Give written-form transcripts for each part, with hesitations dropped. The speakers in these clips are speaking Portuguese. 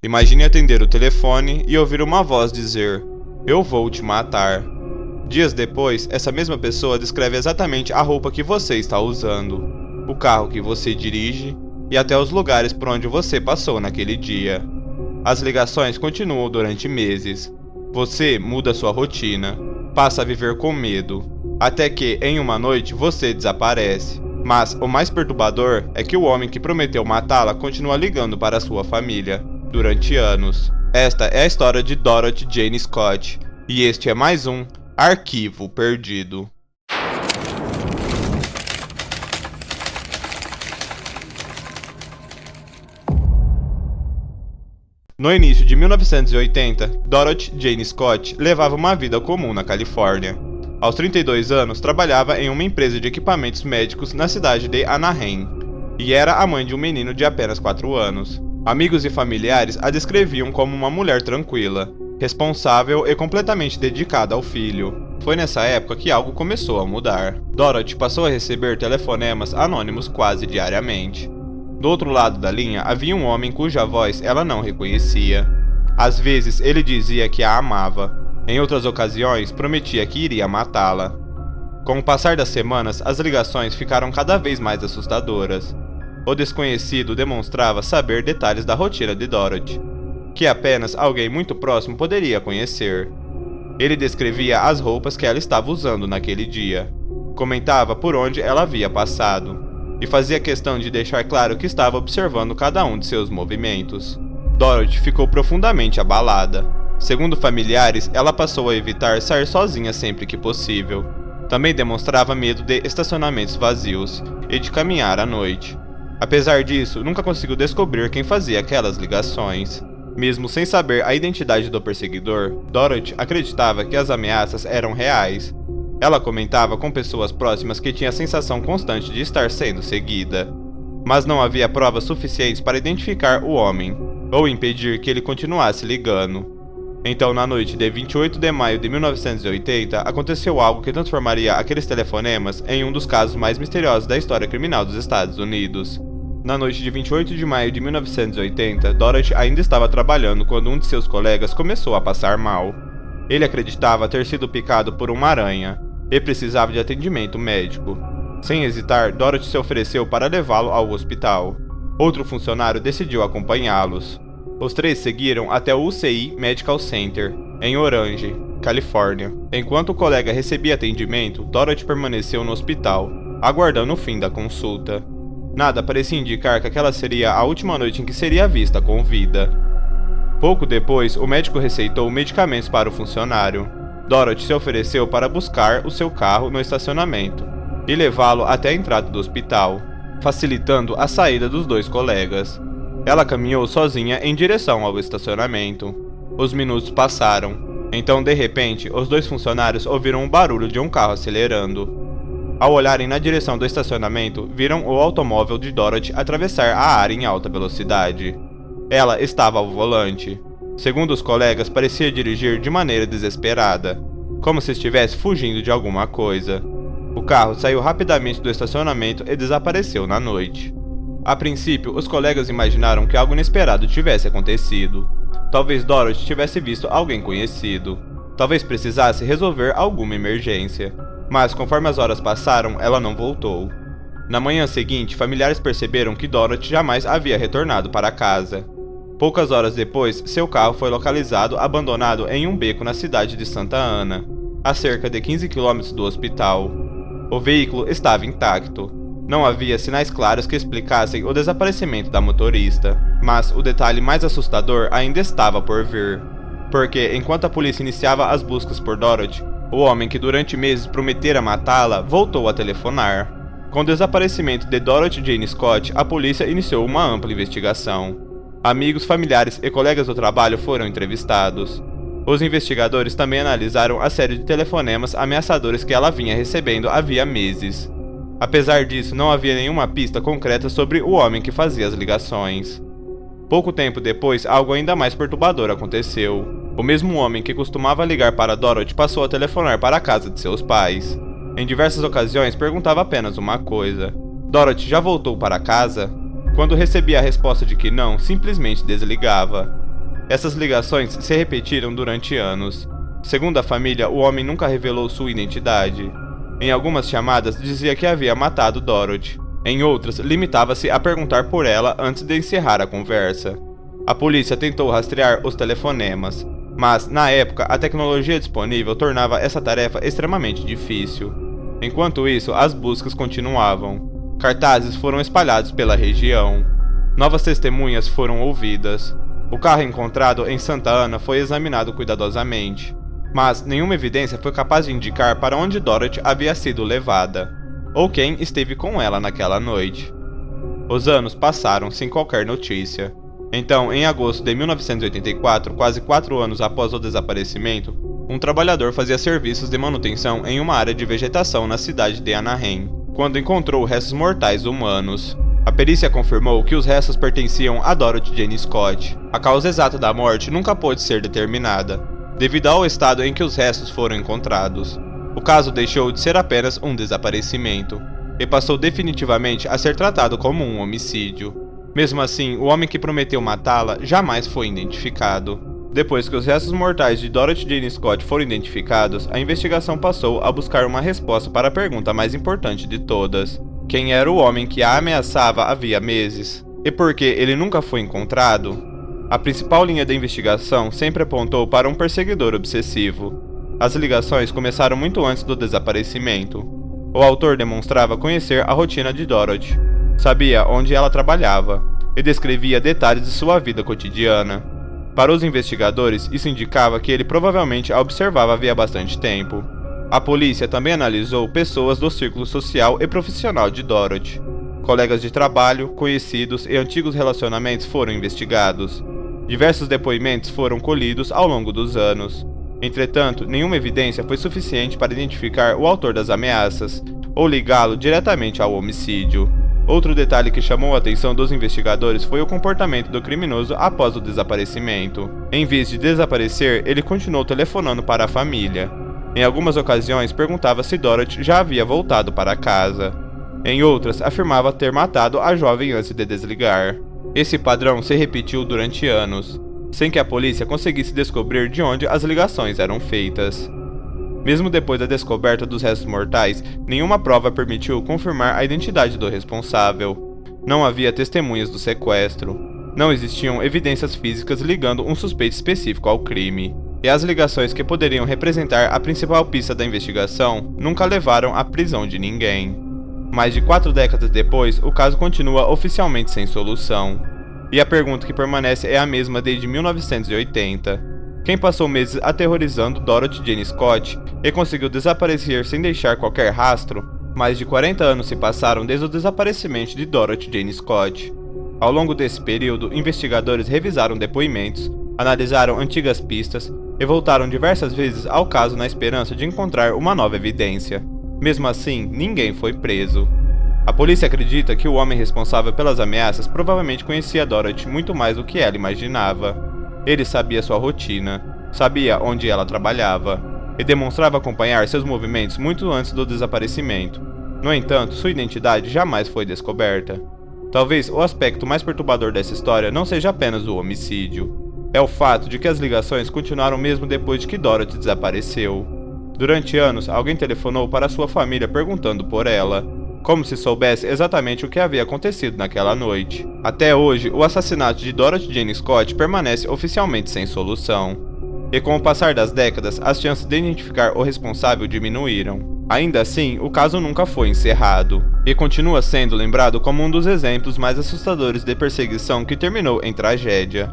Imagine atender o telefone e ouvir uma voz dizer: "Eu vou te matar." Dias depois, essa mesma pessoa descreve exatamente a roupa que você está usando, o carro que você dirige e até os lugares por onde você passou naquele dia. As ligações continuam durante meses. Você muda sua rotina, passa a viver com medo, até que, em uma noite, você desaparece. Mas o mais perturbador é que o homem que prometeu matá-la continua ligando para sua família durante anos. Esta é a história de Dorothy Jane Scott, e este é mais um Arquivo Perdido. No início de 1980, Dorothy Jane Scott levava uma vida comum na Califórnia. Aos 32 anos, trabalhava em uma empresa de equipamentos médicos na cidade de Anaheim, e era a mãe de um menino de apenas 4 anos. Amigos e familiares a descreviam como uma mulher tranquila, responsável e completamente dedicada ao filho. Foi nessa época que algo começou a mudar. Dorothy passou a receber telefonemas anônimos quase diariamente. Do outro lado da linha havia um homem cuja voz ela não reconhecia. Às vezes ele dizia que a amava, em outras ocasiões prometia que iria matá-la. Com o passar das semanas, as ligações ficaram cada vez mais assustadoras. O desconhecido demonstrava saber detalhes da rotina de Dorothy, que apenas alguém muito próximo poderia conhecer. Ele descrevia as roupas que ela estava usando naquele dia, comentava por onde ela havia passado, e fazia questão de deixar claro que estava observando cada um de seus movimentos. Dorothy ficou profundamente abalada. Segundo familiares, ela passou a evitar sair sozinha sempre que possível. Também demonstrava medo de estacionamentos vazios e de caminhar à noite. Apesar disso, nunca conseguiu descobrir quem fazia aquelas ligações. Mesmo sem saber a identidade do perseguidor, Dorothy acreditava que as ameaças eram reais. Ela comentava com pessoas próximas que tinha a sensação constante de estar sendo seguida, mas não havia provas suficientes para identificar o homem, ou impedir que ele continuasse ligando. Então, na noite de 28 de maio de 1980, aconteceu algo que transformaria aqueles telefonemas em um dos casos mais misteriosos da história criminal dos Estados Unidos. Na noite de 28 de maio de 1980, Dorothy ainda estava trabalhando quando um de seus colegas começou a passar mal. Ele acreditava ter sido picado por uma aranha e precisava de atendimento médico. Sem hesitar, Dorothy se ofereceu para levá-lo ao hospital. Outro funcionário decidiu acompanhá-los. Os três seguiram até o UCI Medical Center, em Orange, Califórnia. Enquanto o colega recebia atendimento, Dorothy permaneceu no hospital, aguardando o fim da consulta. Nada parecia indicar que aquela seria a última noite em que seria vista com vida. Pouco depois, o médico receitou medicamentos para o funcionário. Dorothy se ofereceu para buscar o seu carro no estacionamento e levá-lo até a entrada do hospital, facilitando a saída dos dois colegas. Ela caminhou sozinha em direção ao estacionamento. Os minutos passaram. Então, de repente, os dois funcionários ouviram o barulho de um carro acelerando. Ao olharem na direção do estacionamento, viram o automóvel de Dorothy atravessar a área em alta velocidade. Ela estava ao volante. Segundo os colegas, parecia dirigir de maneira desesperada, como se estivesse fugindo de alguma coisa. O carro saiu rapidamente do estacionamento e desapareceu na noite. A princípio, os colegas imaginaram que algo inesperado tivesse acontecido. Talvez Dorothy tivesse visto alguém conhecido. Talvez precisasse resolver alguma emergência. Mas, conforme as horas passaram, ela não voltou. Na manhã seguinte, familiares perceberam que Dorothy jamais havia retornado para casa. Poucas horas depois, seu carro foi localizado abandonado em um beco na cidade de Santa Ana, a cerca de 15 quilômetros do hospital. O veículo estava intacto. Não havia sinais claros que explicassem o desaparecimento da motorista, mas o detalhe mais assustador ainda estava por vir, porque enquanto a polícia iniciava as buscas por Dorothy, o homem que durante meses prometera matá-la voltou a telefonar. Com o desaparecimento de Dorothy Jane Scott, a polícia iniciou uma ampla investigação. Amigos, familiares e colegas do trabalho foram entrevistados. Os investigadores também analisaram a série de telefonemas ameaçadores que ela vinha recebendo havia meses. Apesar disso, não havia nenhuma pista concreta sobre o homem que fazia as ligações. Pouco tempo depois, algo ainda mais perturbador aconteceu. O mesmo homem que costumava ligar para Dorothy passou a telefonar para a casa de seus pais. Em diversas ocasiões, perguntava apenas uma coisa: Dorothy já voltou para casa? Quando recebia a resposta de que não, simplesmente desligava. Essas ligações se repetiram durante anos. Segundo a família, o homem nunca revelou sua identidade. Em algumas chamadas, dizia que havia matado Dorothy. Em outras, limitava-se a perguntar por ela antes de encerrar a conversa. A polícia tentou rastrear os telefonemas, mas, na época, a tecnologia disponível tornava essa tarefa extremamente difícil. Enquanto isso, as buscas continuavam. Cartazes foram espalhados pela região. Novas testemunhas foram ouvidas. O carro encontrado em Santa Ana foi examinado cuidadosamente, mas nenhuma evidência foi capaz de indicar para onde Dorothy havia sido levada, ou quem esteve com ela naquela noite. Os anos passaram sem qualquer notícia. Então, em agosto de 1984, quase 4 anos após o desaparecimento, um trabalhador fazia serviços de manutenção em uma área de vegetação na cidade de Anaheim, quando encontrou restos mortais humanos. A perícia confirmou que os restos pertenciam a Dorothy Jane Scott. A causa exata da morte nunca pôde ser determinada, devido ao estado em que os restos foram encontrados. O caso deixou de ser apenas um desaparecimento, e passou definitivamente a ser tratado como um homicídio. Mesmo assim, o homem que prometeu matá-la jamais foi identificado. Depois que os restos mortais de Dorothy Jane Scott foram identificados, a investigação passou a buscar uma resposta para a pergunta mais importante de todas: quem era o homem que a ameaçava havia meses? E por que ele nunca foi encontrado? A principal linha da investigação sempre apontou para um perseguidor obsessivo. As ligações começaram muito antes do desaparecimento. O autor demonstrava conhecer a rotina de Dorothy, sabia onde ela trabalhava e descrevia detalhes de sua vida cotidiana. Para os investigadores, isso indicava que ele provavelmente a observava havia bastante tempo. A polícia também analisou pessoas do círculo social e profissional de Dorothy. Colegas de trabalho, conhecidos e antigos relacionamentos foram investigados. Diversos depoimentos foram colhidos ao longo dos anos. Entretanto, nenhuma evidência foi suficiente para identificar o autor das ameaças ou ligá-lo diretamente ao homicídio. Outro detalhe que chamou a atenção dos investigadores foi o comportamento do criminoso após o desaparecimento. Em vez de desaparecer, ele continuou telefonando para a família. Em algumas ocasiões, perguntava se Dorothy já havia voltado para casa. Em outras, afirmava ter matado a jovem antes de desligar. Esse padrão se repetiu durante anos, sem que a polícia conseguisse descobrir de onde as ligações eram feitas. Mesmo depois da descoberta dos restos mortais, nenhuma prova permitiu confirmar a identidade do responsável. Não havia testemunhas do sequestro. Não existiam evidências físicas ligando um suspeito específico ao crime. E as ligações que poderiam representar a principal pista da investigação nunca levaram à prisão de ninguém. Mais de 4 décadas depois, o caso continua oficialmente sem solução. E a pergunta que permanece é a mesma desde 1980. Quem passou meses aterrorizando Dorothy Jane Scott e conseguiu desaparecer sem deixar qualquer rastro? Mais de 40 anos se passaram desde o desaparecimento de Dorothy Jane Scott. Ao longo desse período, investigadores revisaram depoimentos, analisaram antigas pistas e voltaram diversas vezes ao caso na esperança de encontrar uma nova evidência. Mesmo assim, ninguém foi preso. A polícia acredita que o homem responsável pelas ameaças provavelmente conhecia Dorothy muito mais do que ela imaginava. Ele sabia sua rotina, sabia onde ela trabalhava, e demonstrava acompanhar seus movimentos muito antes do desaparecimento. No entanto, sua identidade jamais foi descoberta. Talvez o aspecto mais perturbador dessa história não seja apenas o homicídio. É o fato de que as ligações continuaram mesmo depois de que Dorothy desapareceu. Durante anos, alguém telefonou para sua família perguntando por ela, como se soubesse exatamente o que havia acontecido naquela noite. Até hoje, o assassinato de Dorothy Jane Scott permanece oficialmente sem solução. E com o passar das décadas, as chances de identificar o responsável diminuíram. Ainda assim, o caso nunca foi encerrado, e continua sendo lembrado como um dos exemplos mais assustadores de perseguição que terminou em tragédia.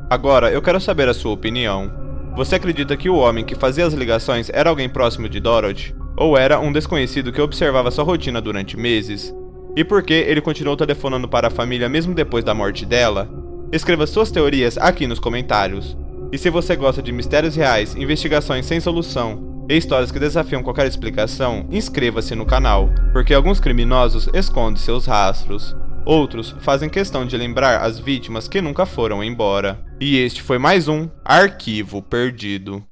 Agora, eu quero saber a sua opinião. Você acredita que o homem que fazia as ligações era alguém próximo de Dorothy? Ou era um desconhecido que observava sua rotina durante meses? E por que ele continuou telefonando para a família mesmo depois da morte dela? Escreva suas teorias aqui nos comentários. E se você gosta de mistérios reais, investigações sem solução e histórias que desafiam qualquer explicação, inscreva-se no canal, porque alguns criminosos escondem seus rastros. Outros fazem questão de lembrar as vítimas que nunca foram embora. E este foi mais um Arquivo Perdido.